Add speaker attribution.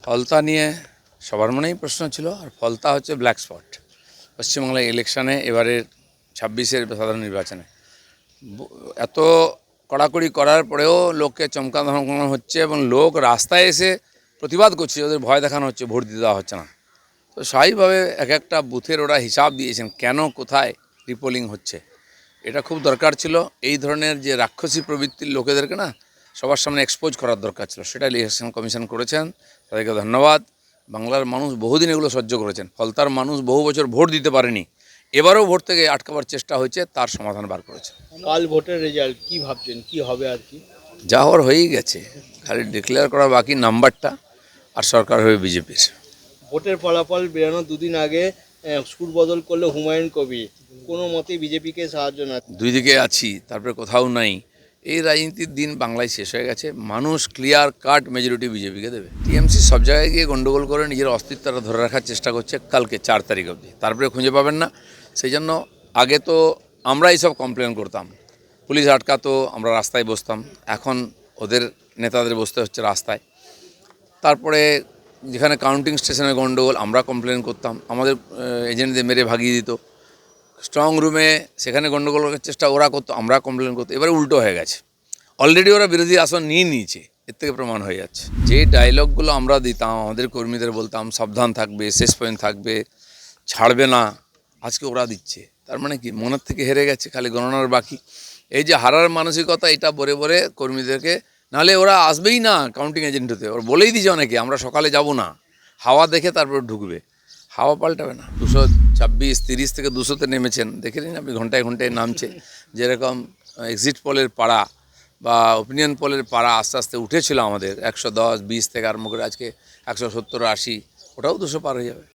Speaker 1: ফলতা নিয়ে সবার মনেই প্রশ্ন ছিল, আর ফলতা হচ্ছে ব্ল্যাক স্পট পশ্চিমবাংলার ইলেকশনে, এবারের 26-এর সাধারণ নির্বাচনে। এত কড়াকড়ি করার পরেও লোককে চমকা ধমকানো হচ্ছে এবং লোক রাস্তায় এসে প্রতিবাদ করছে, ওদের ভয় দেখানো হচ্ছে, ভোট দিতে দেওয়া হচ্ছে না। তো স্বাভাবিকভাবে এক একটা বুথের ওরা হিসাব দিয়েছেন কেন কোথায় রিপোলিং হচ্ছে। এটা খুব দরকার ছিল। এই ধরনের যে রাক্ষসী প্রবৃত্তির লোকেদেরকে না সবার সামনে এক্সপোজ করার দরকার ছিল, সেটা ইলেকশন কমিশন করেছেন, তাদেরকে ধন্যবাদ। বাংলার মানুষ বহুদিন এগুলো সহ্য করেছেন, ফলতার মানুষ বহু বছর ভোট দিতে পারেনি, এবারেও ভোট থেকে আটকাবার চেষ্টা হয়েছে, তার সমাধান বার করেছে।
Speaker 2: কাল ভোটের রেজাল্ট কি ভাবছেন, কি হবে আর কি?
Speaker 1: যা হওয়ার হয়েই গেছে, খালি ডিক্লেয়ার করা বাকি নাম্বারটা, আর সরকার হবে বিজেপির।
Speaker 2: ভোটের ফলাফল বেরোনোর দুদিন আগে সুর বদল করলো হুমায়ুন কবির, কোনো মতেই বিজেপিকে সাহায্য না।
Speaker 1: দুই দিকে আছি, তারপরে কোথাও নাই। এই রাজনীতির দিন বাংলায় শেষ হয়ে গেছে। মানুষ ক্লিয়ার কাট মেজরিটি বিজেপিকে দেবে। টিএমসি সব জায়গায় গিয়ে গণ্ডগোল করে নিজের অস্তিত্বটা ধরে রাখার চেষ্টা করছে কালকে 4 তারিখ অবধি, তারপরে খুঁজে পাবেন না। সেই জন্য আগে তো আমরা এইসব কমপ্লেন করতাম, পুলিশ আটকাতো, আমরা রাস্তায় বসতাম। এখন ওদের নেতাদের বসতে হচ্ছে রাস্তায়। তারপরে যেখানে কাউন্টিং স্টেশনে গণ্ডগোল, আমরা কমপ্লেন করতাম, আমাদের এজেন্টদের মেরে ভাগিয়ে দিত। স্ট্রং রুমে সেখানে গণ্ডগোল করার চেষ্টা ওরা করতো, আমরা কমপ্লেন করতো। এবারে উল্টো হয়ে গেছে, অলরেডি ওরা বিরোধী আসন নিয়ে নিয়েছে, এর থেকে প্রমাণ হয়ে যাচ্ছে। যে ডায়লগগুলো আমরা দিতাম, আমাদের কর্মীদের বলতাম সাবধান থাকবে, শেষ পর্যন্ত থাকবে, ছাড়বে না, আজকে ওরা দিচ্ছে। তার মানে কি, মনের থেকে হেরে গেছে, খালি গণনার বাকি। এই যে হারার মানসিকতা, এটা বলে বলে কর্মীদেরকে, নাহলে ওরা আসবেই না কাউন্টিং এজেন্ট হতে। ওরা বলেই দিয়েছে অনেকে, আমরা সকালে যাব না, হাওয়া দেখে তারপর ঢুকবে। হাওয়া পাল্টাবে না। 226-30 থেকে 200-তে নেমেছেন, দেখে নিন আপনি, ঘন্টায় ঘন্টায় নামছে। যেরকম এক্সিট পোলের পাড়া বা ওপিনিয়ন পোলের পাড়া আস্তে আস্তে উঠেছিল আমাদের 110-20 থেকে আরম্ভ করে আজকে 170-80, ওটাও 200 পার হয়ে যাবে।